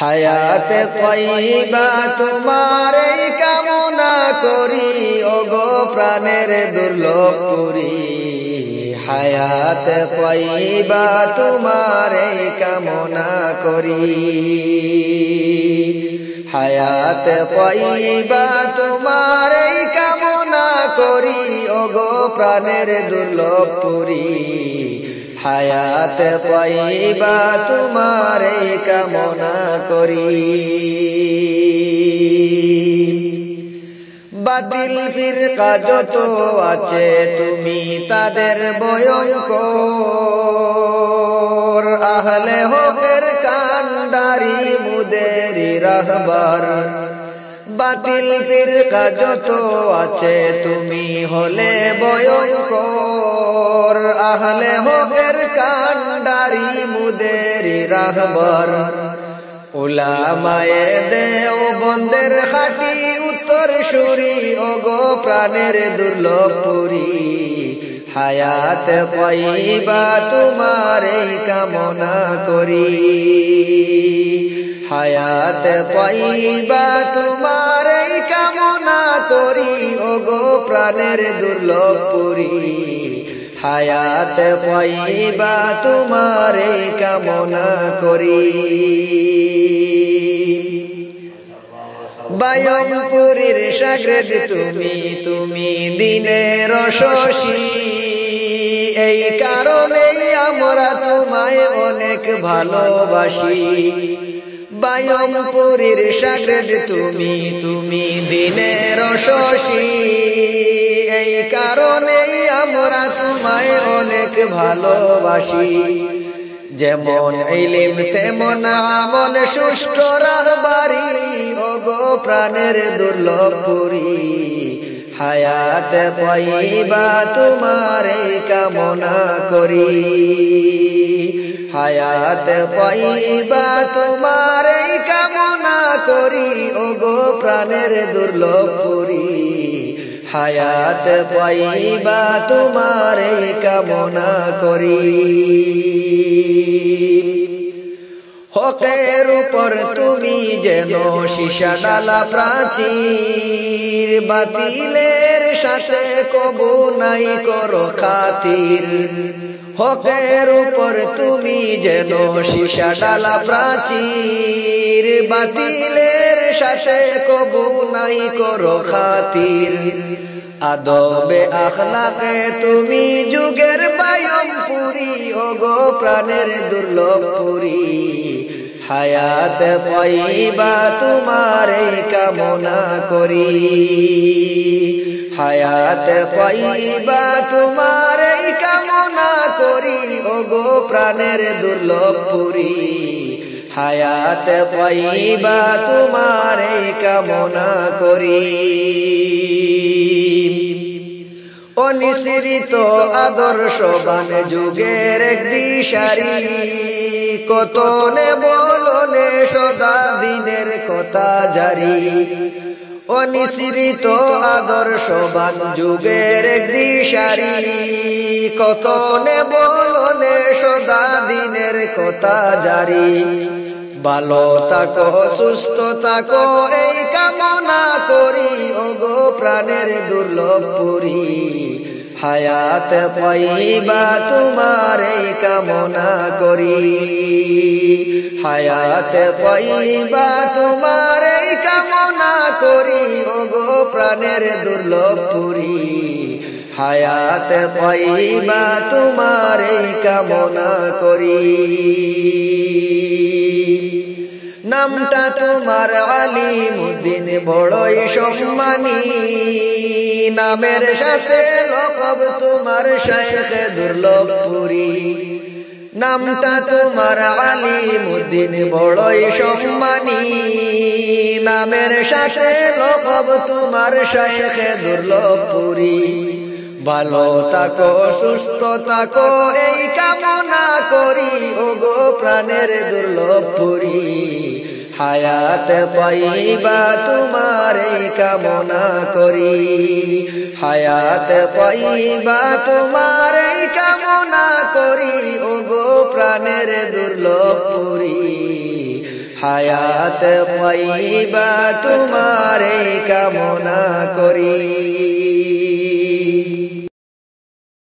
হায়াতে তয়্যিবা তোমার এই কামনা করি ওগো প্রাণের দুর্লভ পুরি। হায়াতে তয়্যিবা তোমার এই কামনা করি। হায়াতে তয়্যিবা তোমার এই কামনা করি ওগো প্রাণের দুর্লভ পুরি। হায়াতে তয়্যিবা তোমার এই কামনা করি। বাতিল ফিরকা যত আছে তুমি তাদের ভয়ঙ্কর, আহলে হকের কান্ডারি মুদেরি রাহবার। বাতিল ফিরকা যত আছে তুমি হলে ভয়ঙ্কর, আহলে হকের কান্ডারি মুদেরি রাহবার। উলামায়ে দেওবন্দের খাঁটি উত্তরসূরি ওগো প্রাণের দুর্লভ পুরি। হায়াতে তয়্যিবা তোমার এই কামনা করি। হায়াতে তয়্যিবা তোমার এই কামনা করি ওগো প্রাণের দুর্লভ পুরি। হায়াতে তয়্যিবা তোমার এই কামনা করি। বায়মপুরীর শাগরেদ তুমি, তুমি দিনের শশী। এই কারণেই আমরা তোমায় অনেক ভালোবাসি। বায়মপুরীর শাগরেদ তুমি, তুমি দিনের শশী। এই কারণেই আমরা তোমায় অনেক ভালোবাসি। যেমন ইলম তেমন আমল সুষ্ঠ রাহবারি ওগো প্রাণের দুর্লভ পুরি। হায়াতে তয়্যিবা তোমার এই কামনা করি। হায়াতে তয়্যিবা তোমার এই কামনা করি ওগো প্রাণের দুর্লভ পুরি। হায়াতে তয়্যিবা তোমার এই কামনা করি। হকের উপর তুমি যেন সীসা ডালা প্রাচীর, বাতিলের সাথে কবু নাই করো খাতির। হকের উপর তুমি যেন সীসা ডালা প্রাচীর, বাতিলের সাথে কবু নাই করো খাতির। আদবে আখলাকে তুমি যুগের বায়মপুরি ওগো প্রাণের দুর্লভ পুরি। হায়াতে তয়্যিবা তোমার এই কামনা করি। হায়াতে তয়্যিবা তোমার এই কামনা করি ওগো প্রাণের দুর্লভ পুরি। হায়াতে তয়্যিবা তোমার এই কামনা করি। অনিসৃত আদর্শবান যুগের এক দিশারি, কত নে বলনে সদা দিনের কথা জারি। অনিসৃত আদর্শবান যুগের এক দিশারি, কত নে বলনে সদা দিনের কথা জারি। ভালো থাকো সুস্থ থাকো এই কামনা করি ওগো প্রাণের দুর্লভ পুরি। হায়াতে তয়্যিবা তোমার এই কামনা করি। হায়াতে তয়্যিবা তোমার এই কামনা করি ওগো প্রাণের দুর্লভ পুরি। হায়াতে তয়্যিবা তোমার এই কামনা করি। নামটা তোমার আলিমুদ্দিন বড়ই সম্মানী, নামের সাথে লকব তোমার শাইখ দুর্লভ পুরি। নামটা তোমার আলিমুদ্দিন বড়ই সম্মানী, নামের সাথে লকব তোমার শাইখ দুর্লভ পুরি। ভালো থাকো সুস্থ থাকো এই কামনা করি ওগো প্রাণের দুর্লভ পুরি। হায়াতে তয়্যিবা তোমার এই কামনা করি। হায়াতে তয়্যিবা তোমার এই কামনা করি ওগো প্রাণের দুর্লভ পুরি। হায়াত তাইয়্যিবা তোমারে কামনা করি।